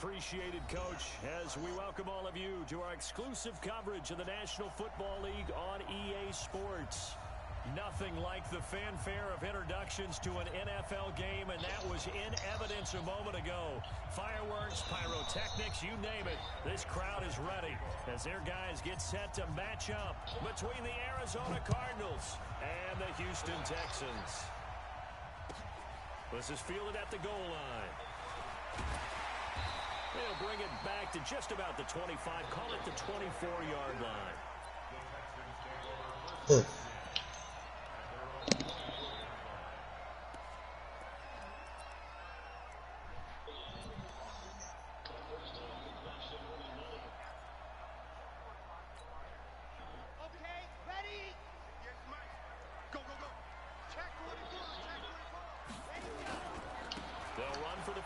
appreciated, Coach, as we welcome all of you to our exclusive coverage of the National Football League on EA Sports. Nothing like the fanfare of introductions to an NFL game, and that was in evidence a moment ago. Fireworks, pyrotechnics, you name it. This crowd is ready as their guys get set to match up between the Arizona Cardinals and the Houston Texans. This is fielded at the goal line. They'll bring it back to just about the 25, call it the 24-yard line.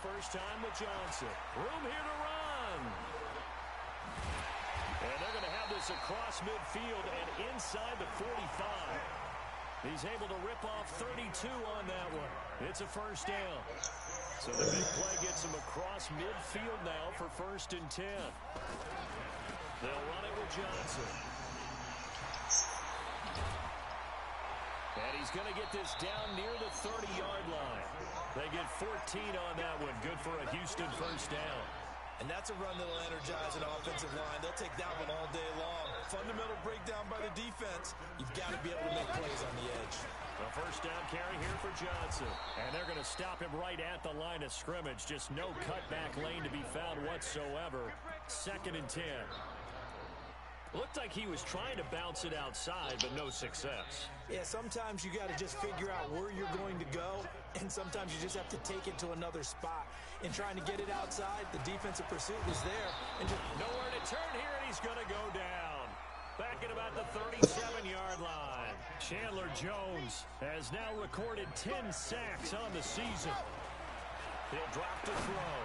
First time with Johnson. Room here to run. And they're going to have this across midfield and inside the 45. He's able to rip off 32 on that one. It's a first down. So the big play gets him across midfield now for 1st and 10. They'll run it with Johnson. And he's going to get this down near the 30-yard line. They get 14 on that one. Good for a Houston first down. And that's a run that'll energize an offensive line. They'll take that one all day long. Fundamental breakdown by the defense. You've got to be able to make plays on the edge. A first down carry here for Johnson. And they're going to stop him right at the line of scrimmage. Just no cutback lane to be found whatsoever. 2nd and 10. Looked like he was trying to bounce it outside, but no success. Yeah, sometimes you got to just figure out where you're going to go, and sometimes you just have to take it to another spot. In trying to get it outside, the defensive pursuit was there. And just nowhere to turn here, and he's going to go down. Back at about the 37-yard line. Chandler Jones has now recorded 10 sacks on the season. He'll drop to throw.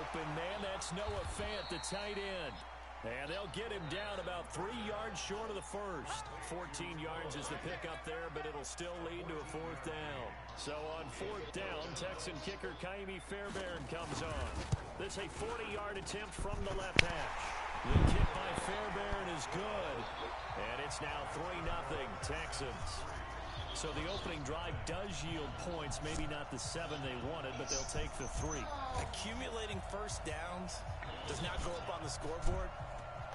Open man, that's Noah Fant, the tight end. And they'll get him down about 3 yards short of the first. 14 yards is the pickup there, but it'll still lead to a 4th down. So on 4th down, Texan kicker Kaimi Fairbairn comes on. This a 40-yard attempt from the left hash. The kick by Fairbairn is good. And it's now 3-0 Texans. So the opening drive does yield points, maybe not the 7 they wanted, but they'll take the 3. Accumulating first downs does not go up on the scoreboard,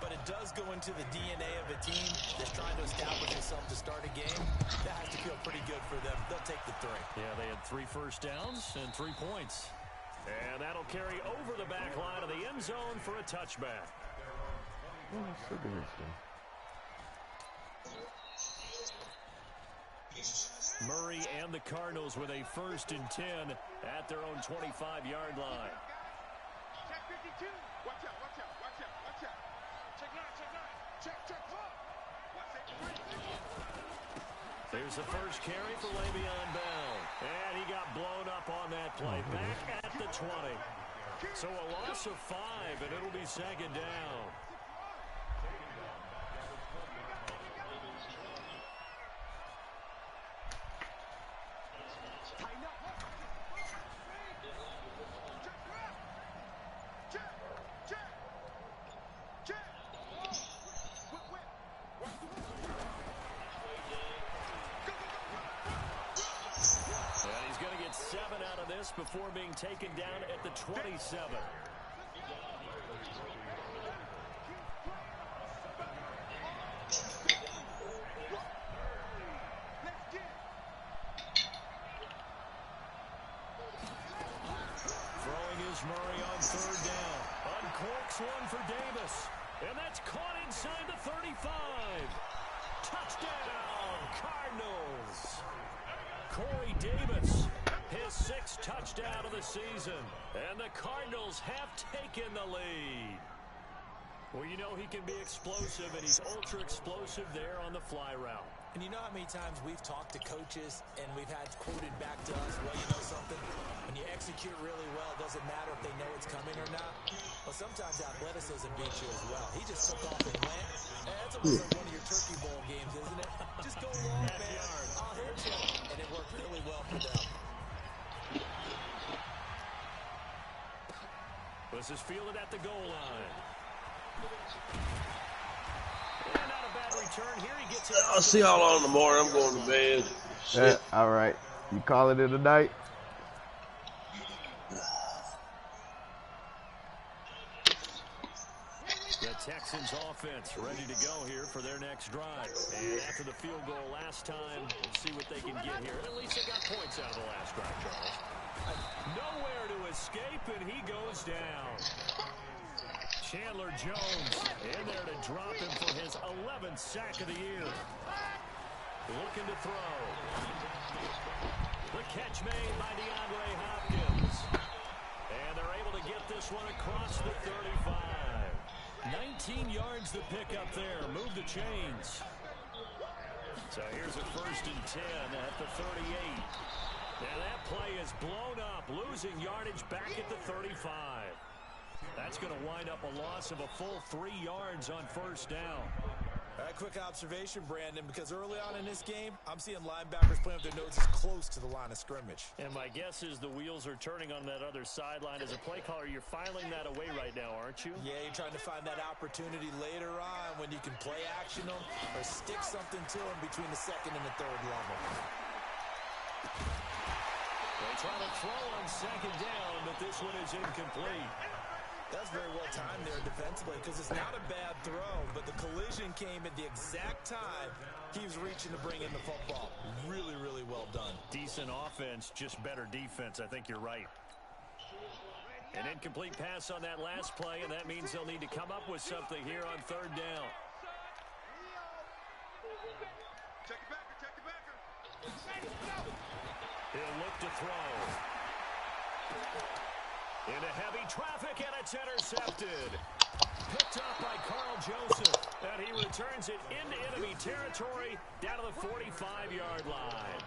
but it does go into the DNA of a team that's trying to establish itself to start a game. That has to feel pretty good for them. They'll take the 3. Yeah, they had 3 first downs and 3 points. And that'll carry over the back line of the end zone for a touchback. Murray and the Cardinals with a 1st and 10 at their own 25-yard line. Check 52. Watch out, watch out, watch out, watch out. Check 9, check 4. There's the first carry for Le'Veon Bell. And he got blown up on that play. Back at the 20. So a loss of 5, and it'll be 2nd down. Before being taken down at the 27. Throwing is Murray on 3rd down. Uncorks one for Davis. And that's caught inside the 35. Touchdown, Cardinals. Corey Davis. His 6th touchdown of the season. And the Cardinals have taken the lead. Well, you know he can be explosive, and he's ultra-explosive there on the fly route. And you know how many times we've talked to coaches, and we've had quoted back to us, well, you know something? When you execute really well, it doesn't matter if they know it's coming or not. Well, sometimes athleticism beats you as well. He just took off and went. And that's almost like one of your Turkey Bowl games, isn't it? Just go long, man. I'll hit you. And it worked really well for them. This is fielded at the goal line. And not a bad return here. He gets it. I'll see y'all on the morning. I'm going to bed. Yeah, all right. You calling it a night? The Texans offense ready to go here for their next drive. And after the field goal last time, we'll see what they can get here. At least they got points out of the last drive, Charles. Nowhere to escape, and he goes down. Chandler Jones in there to drop him for his 11th sack of the year. Looking to throw. The catch made by DeAndre Hopkins. And they're able to get this one across the 35. 19 yards to pick up there. Move the chains. So here's a 1st and 10 at the 38. Now that play is blown up, losing yardage back at the 35. That's going to wind up a loss of a full 3 yards on 1st down. A quick observation, Brandon, because early on in this game, I'm seeing linebackers playing with their noses close to the line of scrimmage. And my guess is the wheels are turning on that other sideline. As a play caller, you're filing that away right now, aren't you? Yeah, you're trying to find that opportunity later on when you can play action them or stick something to them between the 2nd and the 3rd level. They try to throw on 2nd down, but this one is incomplete. That's very well timed there defensively because it's not a bad throw, but the collision came at the exact time he was reaching to bring in the football. Really, really well done. Decent offense, just better defense. I think you're right. An incomplete pass on that last play, and that means they'll need to come up with something here on 3rd down. Check it back, check it back. He'll look to throw. Into heavy traffic, and it's intercepted. Picked up by Carl Joseph, and he returns it into enemy territory down to the 45-yard line.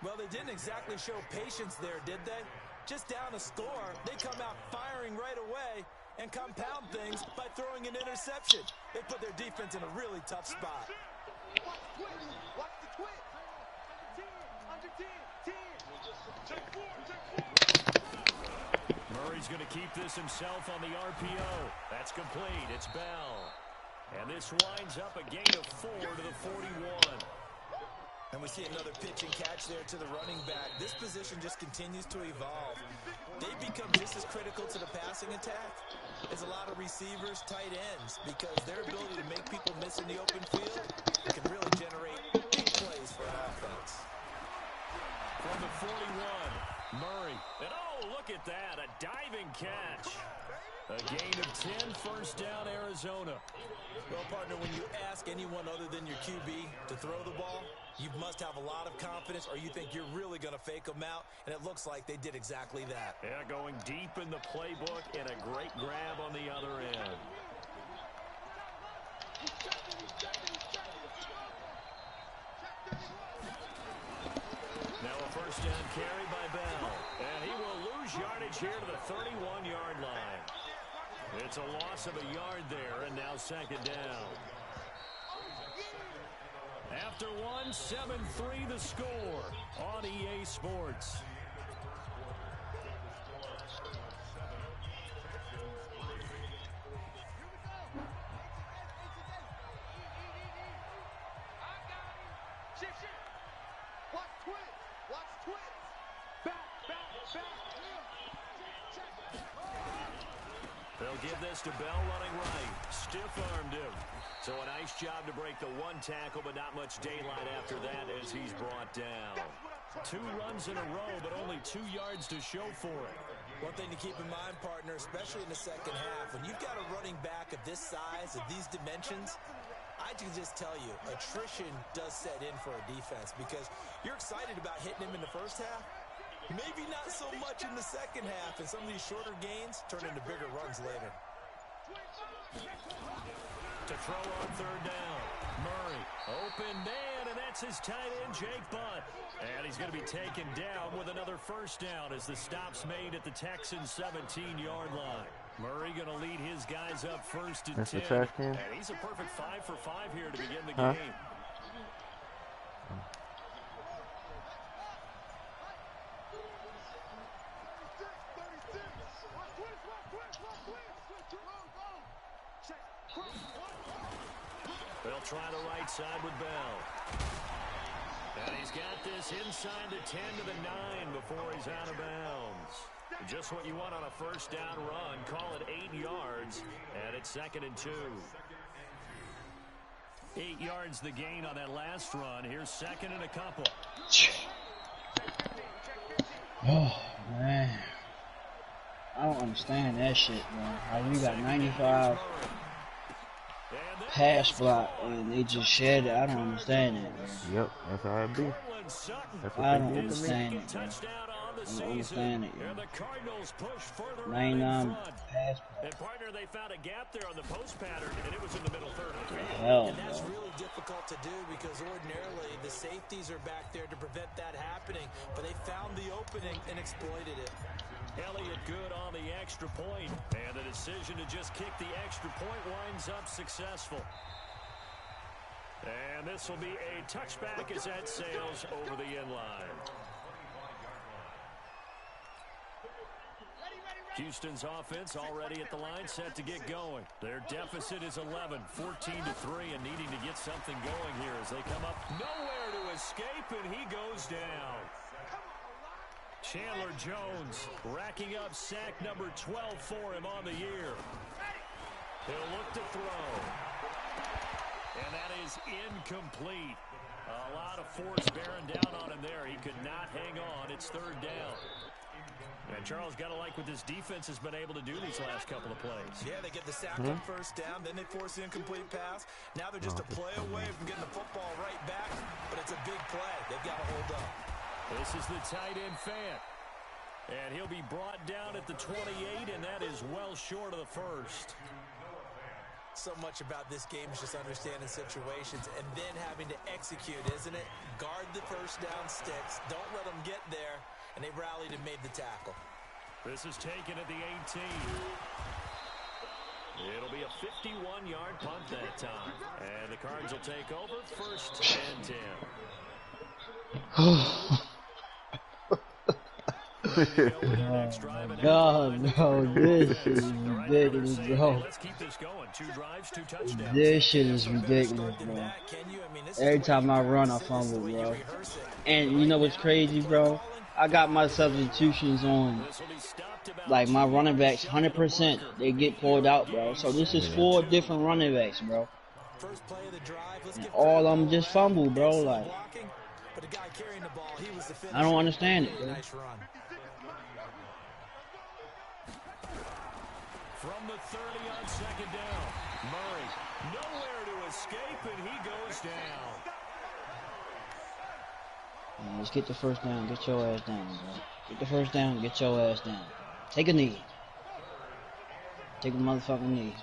Well, they didn't exactly show patience there, did they? Just down a score, they come out firing right away and compound things by throwing an interception. They put their defense in a really tough spot. Watch the twist. Under 10, 10. Check 4, check 4. Murray's going to keep this himself on the RPO. That's complete. It's Bell. And this winds up a gain of 4 to the 41. And we see another pitch and catch there to the running back. This position just continues to evolve. They become just as critical to the passing attack as a lot of receivers, tight ends, because their ability to make people miss in the open field can really generate big plays for an offense. From the 41, Murray. And oh, look at that, a diving catch. A gain of 10, 1st down, Arizona. Well, partner, when you ask anyone other than your QB to throw the ball, you must have a lot of confidence or you think you're really going to fake them out, and it looks like they did exactly that. Yeah, going deep in the playbook and a great grab on the other end. Now a 1st down carry by Bell. And he will lose yardage here to the 31-yard line. It's a loss of a yard there, and now 2nd down. After one, 7-3 the score on EA Sports. They'll give this to Bell running right. Stiff-armed him. So a nice job to break the one tackle, but not much daylight after that as he's brought down. 2 runs in a row, but only 2 yards to show for it. One thing to keep in mind, partner, especially in the 2nd half, when you've got a running back of this size, of these dimensions, I can just tell you, attrition does set in for a defense because you're excited about hitting him in the 1st half. Maybe not so much in the 2nd half, and some of these shorter gains turn into bigger runs later. To throw on 3rd down. Murray, open man, and that's his tight end, Jake Butt. And he's going to be taken down with another 1st down as the stop's made at the Texans' 17-yard line. Murray going to lead his guys up 1st and 10. And he's a perfect 5 for 5 here to begin the game. They'll try the right side with Bell. And he's got this inside the 10 to the 9 before he's out of bounds. Just what you want on a first down run. Call it 8 yards, and it's 2nd and 2. 8 yards the gain on that last run. Here's 2nd and a couple. Oh, man. I don't understand that shit, man. How you got 95 pass block and they just shed it. I don't understand it, man. Yep, that's how it be. That's what I they don't did to me. understand it, man. I don't understand it, man. 99 pass block. And partner, they found a gap there on the post pattern, and it was in the middle third. What the hell, And that's bro? really difficult to do because ordinarily the safeties are back there to prevent that happening, but they found the opening and exploited it. Elliott good on the extra point, and the decision to just kick the extra point winds up successful. And this will be a touchback as that sails over the end line. Houston's offense already at the line, set to get going. Their deficit is 11, 14-3, and needing to get something going here as they come up. Nowhere to escape, and he goes down. Chandler Jones racking up sack number 12 for him on the year. He'll look to throw. And that is incomplete. A lot of force bearing down on him there. He could not hang on. It's 3rd down. And Charles, got to like what this defense has been able to do these last couple of plays. Yeah, they get the sack on first down, then they force the incomplete pass. Now they're just a play away from getting the football right back, but it's a big play. They've got to hold up. This is the tight end Fant. And he'll be brought down at the 28, and that is well short of the first. So much about this game is just understanding situations and then having to execute, isn't it? Guard the first down sticks. Don't let them get there. And they rallied and made the tackle. This is taken at the 18. It'll be a 51-yard punt that time. And the Cards will take over 1st and 10. God, bro, this shit is ridiculous, bro. Let's keep this going. 2 drives, 2 touchdowns. This shit is ridiculous, bro. Every time I run, I fumble, bro. And you know what's crazy, bro? I got my substitutions on, like my running backs, 100%. They get pulled out, bro. So this is 4 different running backs, bro. And all of them just fumble, bro. Like, I don't understand it, bro. From the 30 on 2nd down, Murray nowhere to escape, and he goes down. Man, let's get the first down. Get your ass down, bro. Get the first down. Get your ass down. Take a knee. Take a motherfucking knee.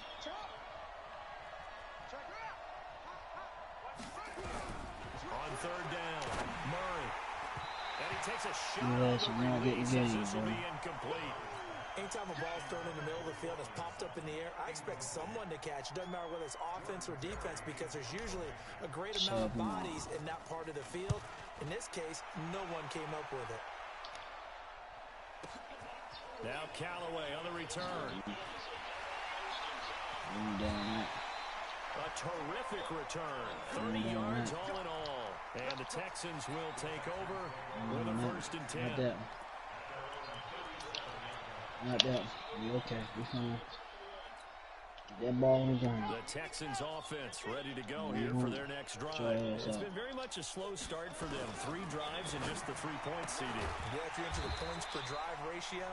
On 3rd down, Murray. And he takes a shot. Yeah, so now get the game, This will bro. be incomplete. Anytime a ball's thrown in the middle of the field, it's popped up in the air, I expect someone to catch. It doesn't matter whether it's offense or defense because there's usually a great amount of bodies in that part of the field. In this case, no one came up with it. Now Callaway on the return. A terrific return. 30 yards all in all. And the Texans will take over with a 1st and 10. Not that. Not that. We okay. We fine. Get that ball in the ground. The Texans offense ready to go here for their next drive. It's been very much a slow start for them. 3 drives and just the 3 points CD. Yeah, if you're into the points per drive ratio,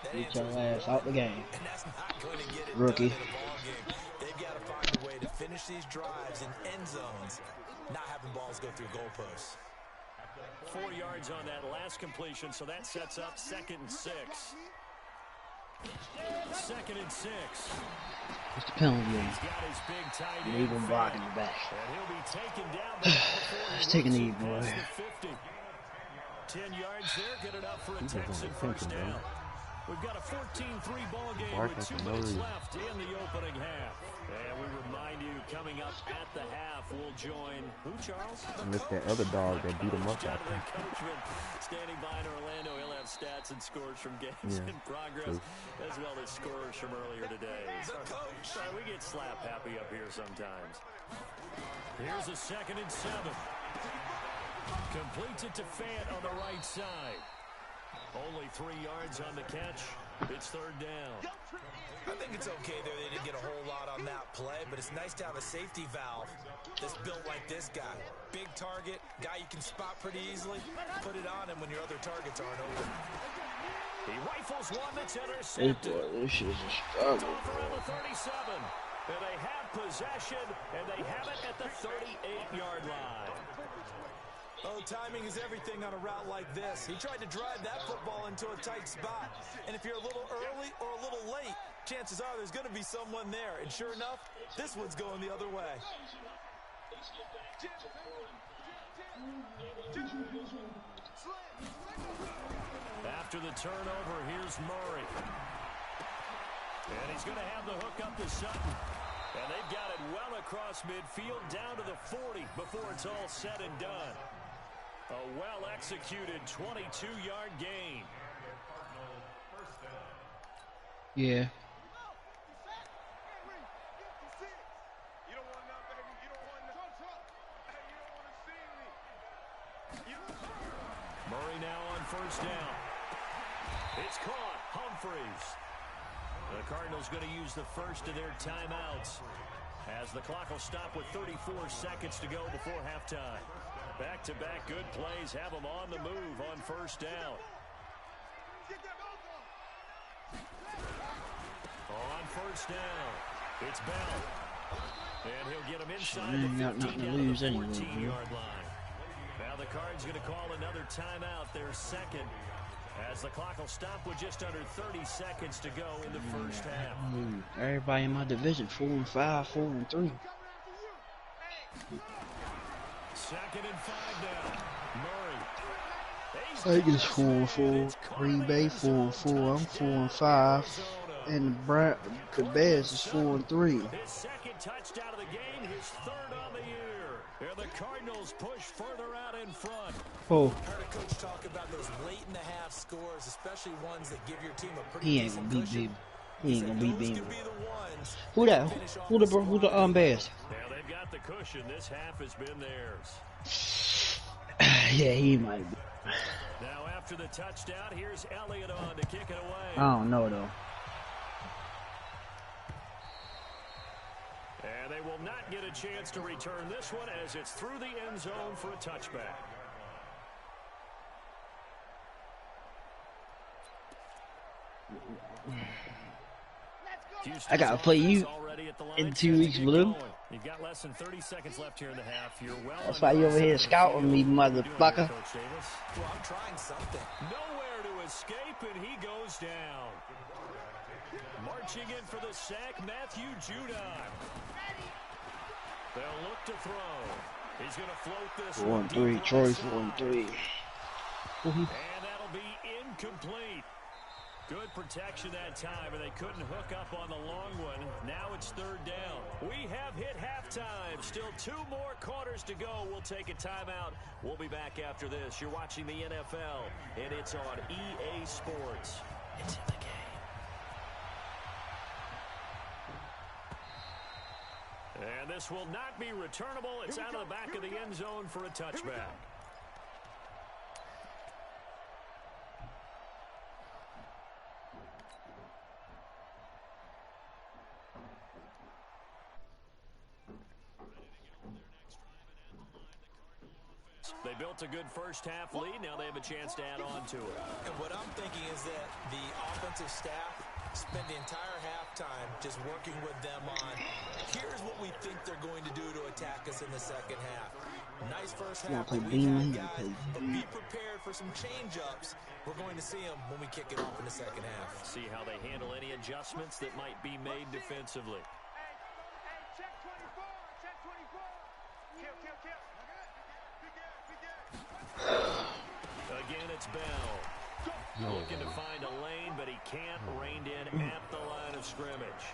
that Get your answer is ass out the game. and that's not going to get it Rookie. done in a ball game. They've got to find a way to finish these drives in end zones, not having balls go through goalposts. 4 yards on that last completion, so that sets up 2nd and 6. 2nd and 6. What's the penalty? He's got his big tight end. Leave him blocking the back. And he'll be taken down before Let's take a knee, boy. past the 50. 10 yards there, good enough for a Texan first down. We've got a 14-3 ball game with 2 minutes left in the opening half. And we remind you, coming up at the half, we'll join who, Charles? I missed that other dog that beat him up out there. Coachman standing by in Orlando. He'll have stats and scores from games in progress, as well as scores from earlier today. So we get slap happy up here sometimes. Here's a 2nd and 7. Completes it to Fant on the right side. Only 3 yards on the catch. It's 3rd down. I think it's okay there. They didn't get a whole lot on that play, but it's nice to have a safety valve that's built like this guy. Big target, guy you can spot pretty easily. Put it on him when your other targets aren't open. He rifles one that's intercepted. This shit is a struggle, Around the 37. And they have possession, and they have it at the 38-yard line. Oh, timing is everything on a route like this. He tried to drive that football into a tight spot. And if you're a little early or a little late, chances are there's going to be someone there. And sure enough, this one's going the other way. After the turnover, here's Murray. And he's going to have the hook up to Sutton. And they've got it well across midfield down to the 40 before it's all said and done. A well-executed 22-yard gain. Yeah. You don't want none, baby. You don't want none. You don't want to see me. Murray now on 1st down. It's caught. Humphreys. The Cardinals going to use the first of their timeouts as the clock will stop with 34 seconds to go before halftime. Back-to-back good plays have them on the move on 1st down. On 1st down, it's Bell. And he'll get him inside the 15 down to the 14-yard line. Now the Cards going to call another timeout, their 2nd, as the clock will stop with just under 30 seconds to go in the 1st half. Everybody in my division, 4-5, 4-3. 2nd and 5 now. Murray. I think it's 4-4. Green Bay 4-4. I'm 4-5. And the Bears is 4-3. His 2nd touchdown of the game, his 3rd on the year. And the Cardinals push further out in front. Oh. I heard a coach talk about those late in the half scores, especially ones that give your team a pretty He ain't gonna beat Baby. He ain't gonna beat Baby. Who that? Who the Bears? Now they've got the cushion. This half has been theirs. Yeah, he might be. Now after the touchdown, here's Elliott on to kick it away. I don't know though. And they will not get a chance to return this one as it's through the end zone for a touchback. I gotta play you in 2 weeks, Blue. You've got less than 30 seconds left here in the half. You're well. That's why you over here scouting me, motherfucker. Well, I'm trying something. Nowhere to escape, and he goes down. Marching in for the sack, Matthew Judon. They'll look to throw. He's going to float this 4-3, Troy's 4-3. And that'll be incomplete. Good protection that time, and they couldn't hook up on the long one. Now it's 3rd down. We have hit halftime. Still 2 more quarters to go. We'll take a timeout. We'll be back after this. You're watching the NFL, and it's on EA Sports. It's in the game. And this will not be returnable. It's out of the back of the end zone for a touchback. They built a good first half lead. Now they have a chance to add on to it. And what I'm thinking is that the offensive staff spent the entire halftime just working with them on, here's what we think they're going to do to attack us in the 2nd half. Nice first half that we've had, guys, but be prepared for some change-ups. We're going to see them when we kick it off in the 2nd half. See how they handle any adjustments that might be made defensively. Hey, check 24. Check 24. Kill. Again, it's Bell. Looking to find a lane, but he can't. Reined in at the line of scrimmage.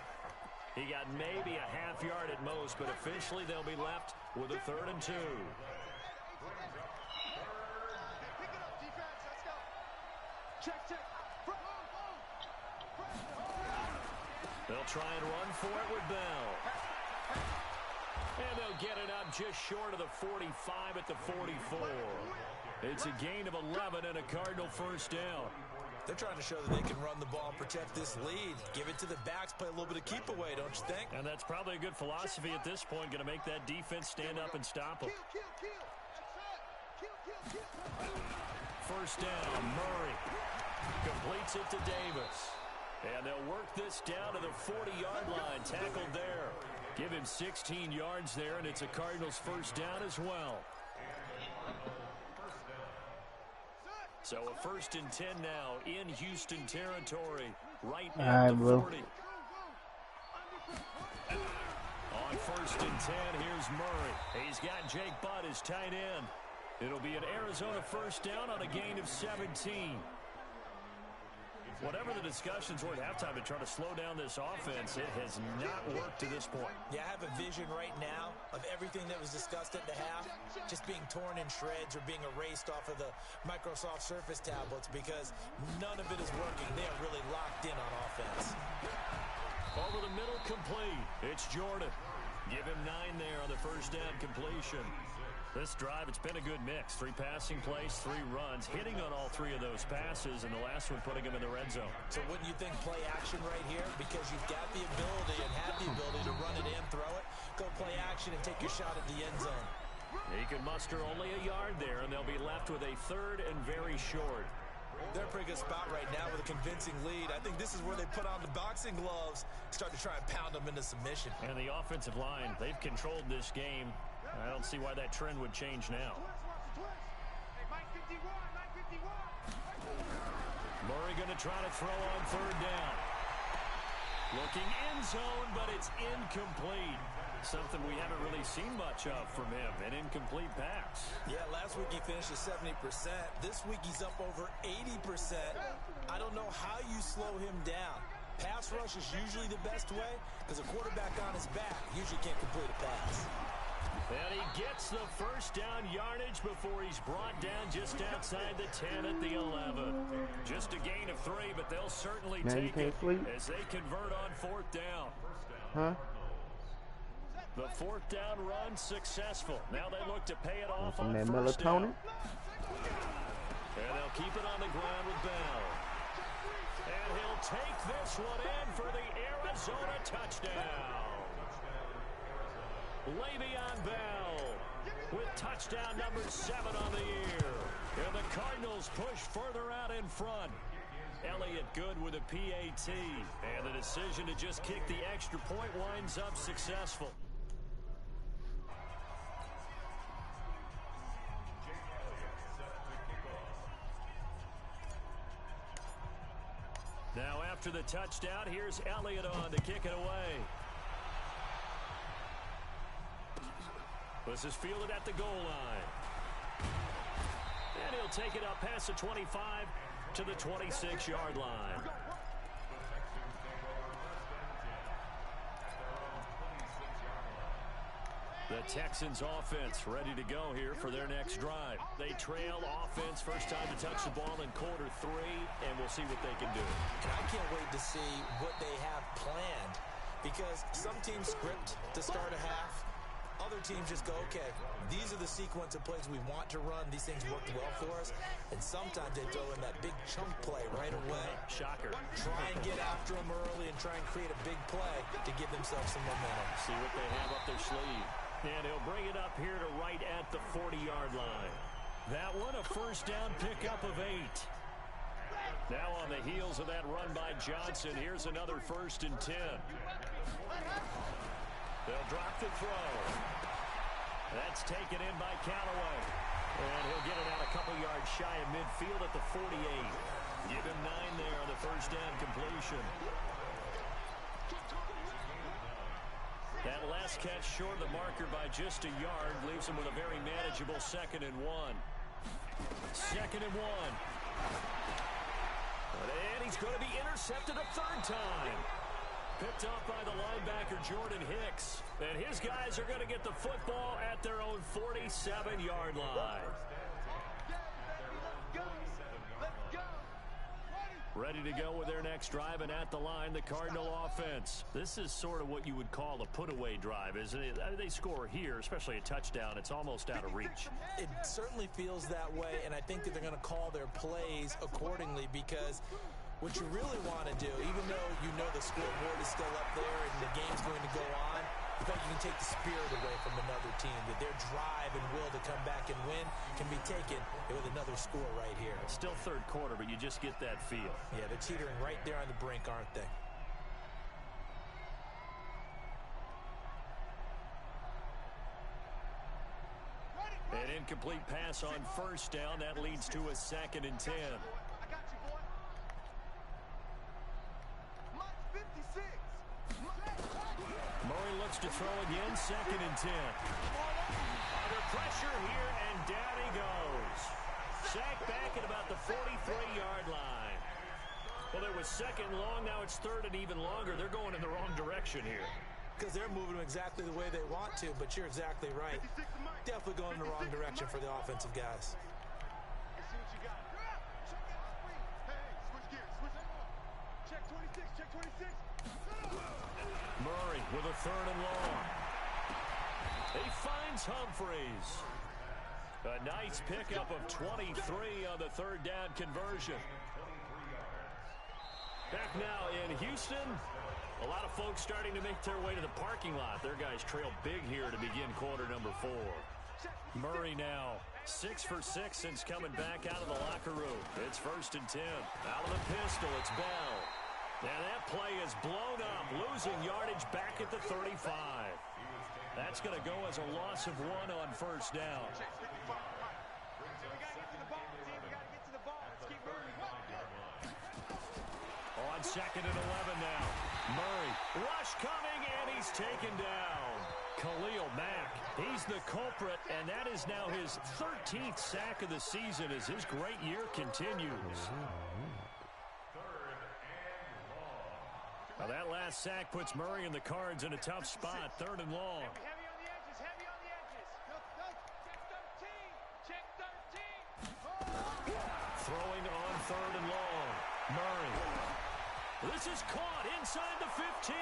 He got maybe a half yard at most, but officially they'll be left with a 3rd and 2. They'll try and run for it with Bell. And they'll get it up just short of the 45 at the 44. It's a gain of 11 and a Cardinal first down. They're trying to show that they can run the ball and protect this lead. Give it to the backs, play a little bit of keep away, don't you think? And that's probably a good philosophy at this point, going to make that defense stand up and stop them. First down, Murray completes it to Davis. And they'll work this down to the 40-yard line, tackled there. Give him 16 yards there, and it's a Cardinals first down as well. So a 1st and 10 now in Houston territory, right at the 40. On 1st and 10, here's Murray. He's got Jake Butt as tight end. It'll be an Arizona first down on a gain of 17. Whatever the discussions were at halftime to try to slow down this offense, it has not worked to this point. Yeah, I have a vision right now of everything that was discussed at the half just being torn in shreds or being erased off of the Microsoft Surface tablets because none of it is working. They are really locked in on offense. Over the middle, complete. It's Jordan. Give him 9 there on the first down completion. This drive, it's been a good mix. 3 passing plays, 3 runs, hitting on all 3 of those passes, and the last one putting him in the red zone. So wouldn't you think play action right here? Because you've got the ability and have the ability to run it in, throw it, go play action and take your shot at the end zone. He can muster only a yard there, and they'll be left with a 3rd and very short. They're a pretty good spot right now with a convincing lead. I think this is where they put on the boxing gloves, start to try and pound them into submission. And the offensive line, they've controlled this game. I don't see why that trend would change now. Murray going to try to throw on 3rd down. Looking end zone, but it's incomplete. Something we haven't really seen much of from him, an incomplete pass. Yeah, last week he finished at 70%. This week he's up over 80%. I don't know how you slow him down. Pass rush is usually the best way because a quarterback on his back usually can't complete a pass. And he gets the first down yardage before he's brought down just outside the 10 at the 11. Just a gain of 3, but they'll certainly take it as they convert on 4th down. Huh? The 4th down run successful. Now they look to pay it off on that 1st down. melatonin? And they'll keep it on the ground with Bell. And he'll take this one in for the Arizona touchdown. Le'Veon Bell with touchdown number 7 on the year. And the Cardinals push further out in front. Elliott good with a PAT. And the decision to just kick the extra point winds up successful. Now after the touchdown, here's Elliott on to kick it away. This is fielded at the goal line. And he'll take it up past the 25 to the 26-yard line. The Texans offense ready to go here for their next drive. They trail offense, first time to touch the ball in quarter 3, and we'll see what they can do. And I can't wait to see what they have planned because some teams script to start a half. Other teams just go, okay, these are the sequence of plays we want to run. These things worked well for us. And sometimes they throw in that big chunk play right away. Shocker. Try and get after them early and try and create a big play to give themselves some momentum. See what they have up their sleeve. And he'll bring it up here to right at the 40-yard line. That one, a first down pickup of 8. Now on the heels of that run by Johnson, here's another 1st and 10. They'll drop the throw. That's taken in by Callaway. And he'll get it out a couple yards shy of midfield at the 48. Give him 9 there on the first down completion. That last catch short of the marker by just a yard leaves him with a very manageable 2nd and 1. 2nd and 1. And he's going to be intercepted a third time. Picked off by the linebacker, Jordan Hicks. And his guys are going to get the football at their own 47-yard line. Ready to go with their next drive, and at the line, the Cardinal offense. This is sort of what you would call a put-away drive, isn't it? They score here, especially a touchdown. It's almost out of reach. It certainly feels that way, and I think that they're going to call their plays accordingly, because what you really want to do, even though you know the scoreboard is still up there and the game's going to go on, I think you can take the spirit away from another team, that their drive and will to come back and win can be taken with another score right here. Still third quarter, but you just get that feel. Yeah, they're teetering right there on the brink, aren't they? An incomplete pass on first down. That leads to a 2nd and 10. Murray looks to throw again, 2nd and 10. Under pressure here, and down he goes. Sacked back at about the 43-yard line. Well, it was 2nd long, now it's 3rd and even longer. They're going in the wrong direction here. Because they're moving exactly the way they want to, but you're exactly right. Definitely going in the wrong direction for the offensive guys. Murray with a 3rd and long. He finds Humphreys. A nice pickup of 23 on the 3rd down conversion. Back now in Houston. A lot of folks starting to make their way to the parking lot. Their guys trail big here to begin quarter number 4. Murray now 6 for 6 since coming back out of the locker room. It's 1st and 10. Out of the pistol, it's Bell. And that play is blown up, losing yardage back at the 35. That's going to go as a loss of 1 on 1st down. On 2nd and 11 now. Murray, rush coming, and he's taken down. Khalil Mack, he's the culprit, and that is now his 13th sack of the season as his great year continues. Now that last sack puts Murray and the Cards in a tough spot, 3rd and long. Throwing on 3rd and long. Murray. This is caught inside the 15.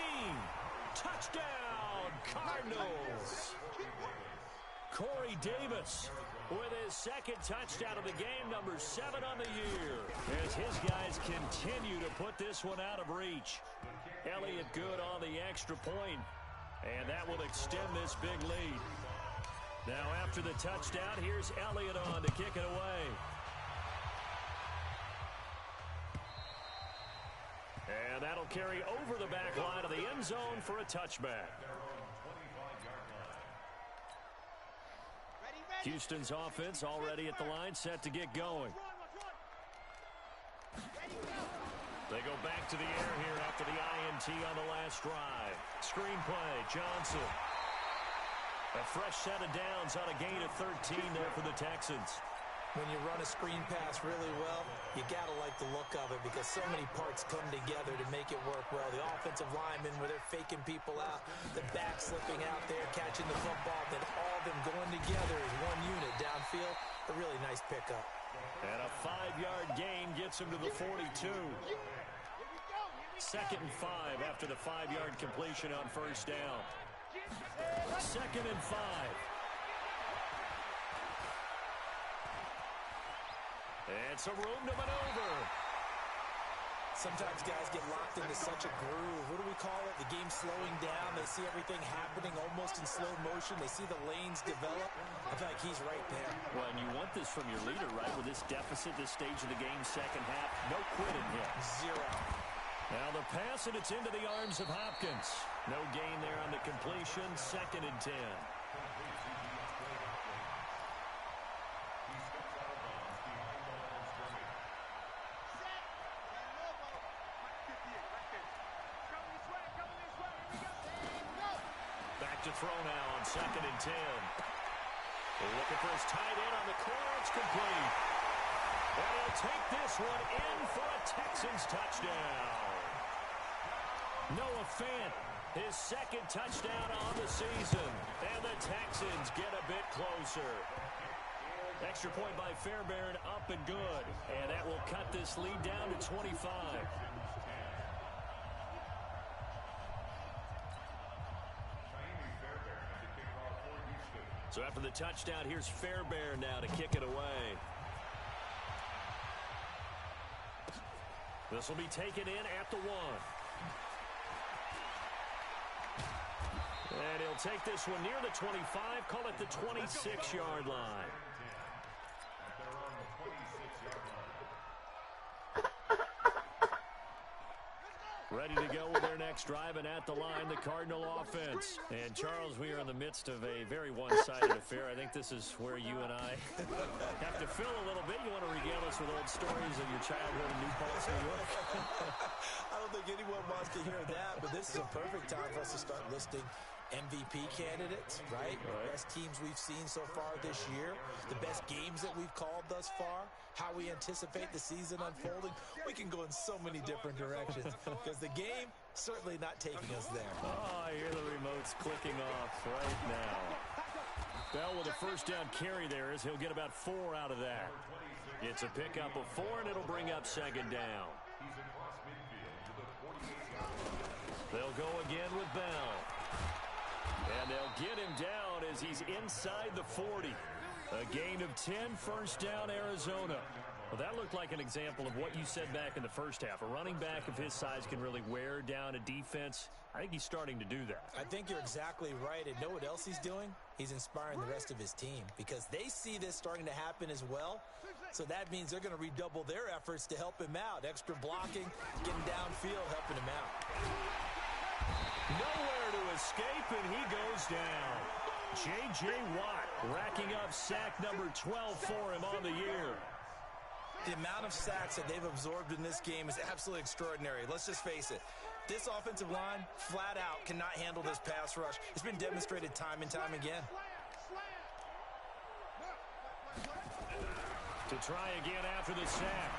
Touchdown, Cardinals. Corey Davis with his 2nd touchdown of the game, number 7 on the year, as his guys continue to put this one out of reach. Elliott good on the extra point, and that will extend this big lead. Now after the touchdown, here's Elliott on to kick it away. And that'll carry over the back line of the end zone for a touchback. Houston's offense already at the line, set to get going. They go back to the air here after the INT on the last drive. Screen play, Johnson. A fresh set of downs on a gain of 13 there for the Texans. When you run a screen pass really well, you got to like the look of it because so many parts come together to make it work well. The offensive linemen, where they're faking people out, the back slipping out there, catching the football, then all of them going together as one unit downfield. A really nice pickup. And a 5-yard gain gets him to the 42. 2nd and 5 after the 5-yard completion on 1st down. 2nd and 5. And some room to maneuver. Sometimes guys get locked into such a groove. What do we call it? The game slowing down. They see everything happening almost in slow motion. They see the lanes develop. I feel like he's right there. Well, and you want this from your leader, right? With this deficit, this stage of the game, 2nd half, no quitting here. 0. Now the pass, and it's into the arms of Hopkins. No gain there on the completion. 2nd and 10. To throw now on 2nd and 10. Looking for his tight end on the corner. It's complete. And he'll take this one in for a Texans touchdown. Noah Fant, his second touchdown on the season. And the Texans get a bit closer. Extra point by Fairbairn, up and good. And that will cut this lead down to 25. So after the touchdown, here's Fairbairn now to kick it away. This will be taken in at the 1. And he'll take this one near the 25, call it the 26-yard line. Ready to go with their next drive, and at the line, the Cardinal offense. And, Charles, we are in the midst of a very one-sided affair. I think this is where you and I have to fill a little bit. You want to regale us with old stories of your childhood in New Paltz, New York? I don't think anyone wants to hear that, but this is a perfect time for us to start listing MVP candidates, right? The best teams we've seen so far this year, the best games that we've called thus far, how we anticipate the season unfolding. We can go in so many different directions because the game certainly not taking us there. Oh, I hear the remotes clicking off right now. Bell with a first down carry there as he'll get about 4 out of that. It's a pickup of 4, and it'll bring up second down. They'll go again with Bell. And they'll get him down as he's inside the 40. A gain of 10, first down, Arizona. Well, that looked like an example of what you said back in the first half. A running back of his size can really wear down a defense. I think he's starting to do that. I think you're exactly right. And know what else he's doing? He's inspiring the rest of his team because they see this starting to happen as well. So that means they're going to redouble their efforts to help him out. Extra blocking, getting downfield, helping him out. Nowhere to escape, and he goes down. J.J. Watt racking up sack number 12 for him on the year. The amount of sacks that they've absorbed in this game is absolutely extraordinary. Let's just face it. This offensive line, flat out, cannot handle this pass rush. It's been demonstrated time and time again. To try again after the sack.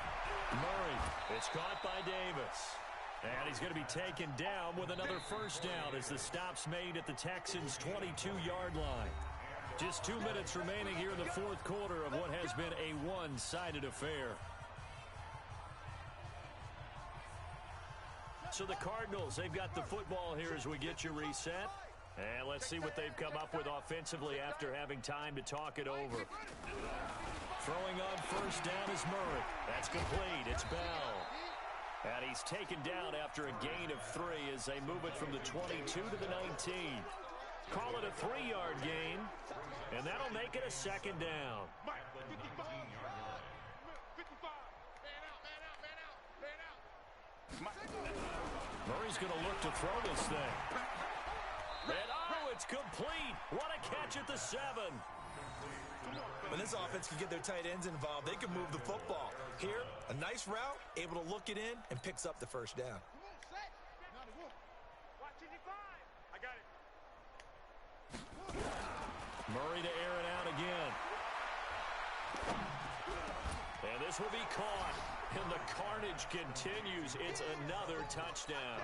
Murray, it's caught by Davis. And he's going to be taken down with another first down as the stop's made at the Texans' 22-yard line. Just 2 minutes remaining here in the fourth quarter of what has been a one-sided affair. So the Cardinals, they've got the football here as we get you reset. And let's see what they've come up with offensively after having time to talk it over. Throwing on first down is Murray. That's complete. It's Bell. And he's taken down after a gain of 3 as they move it from the 22 to the 19. Call it a 3-yard gain, and that'll make it a second down. Murray's going to look to throw this thing. And oh, it's complete. What a catch at the 7. When this offense can get their tight ends involved, they can move the football. Here, a nice route, able to look it in, and picks up the first down. Murray to air it out again. And this will be caught. And the carnage continues. It's another touchdown.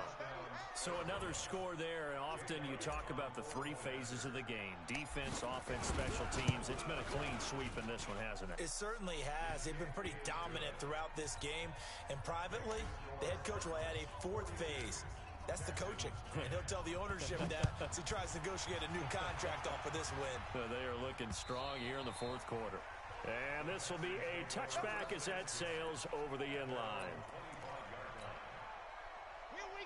So another score there. Often you talk about the 3 phases of the game. Defense, offense, special teams. It's been a clean sweep in this one, hasn't it? It certainly has. They've been pretty dominant throughout this game. And privately, the head coach will add a 4th phase. That's the coaching. And he'll tell the ownership that as he tries to negotiate a new contract off of this win. They are looking strong here in the fourth quarter. And this will be a touchback as that sails over the end line.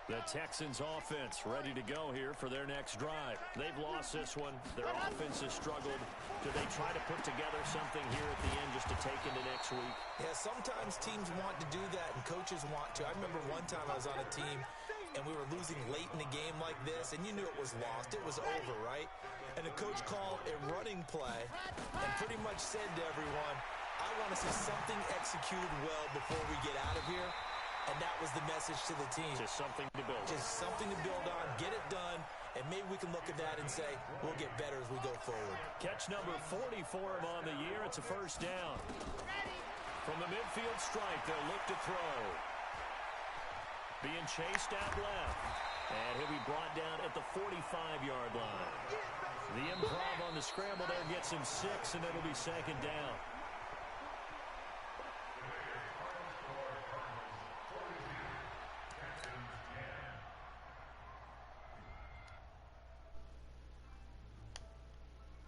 The Texans offense ready to go here for their next drive. They've lost this one. Their offense has struggled. Do they try to put together something here at the end just to take into next week? Yeah, sometimes teams want to do that and coaches want to. I remember one time I was on a team and we were losing late in the game like this, and you knew it was lost. It was over, right? And the coach called a running play and pretty much said to everyone, I want to see something executed well before we get out of here. And that was the message to the team. Just something to build on. Just something to build on, get it done, and maybe we can look at that and say, we'll get better as we go forward. Catch number 40 for him on the year. It's a first down. From the midfield stripe, they'll look to throw. Being chased out left. And he'll be brought down at the 45-yard line. The improv on the scramble there gets him 6, and it'll be second down.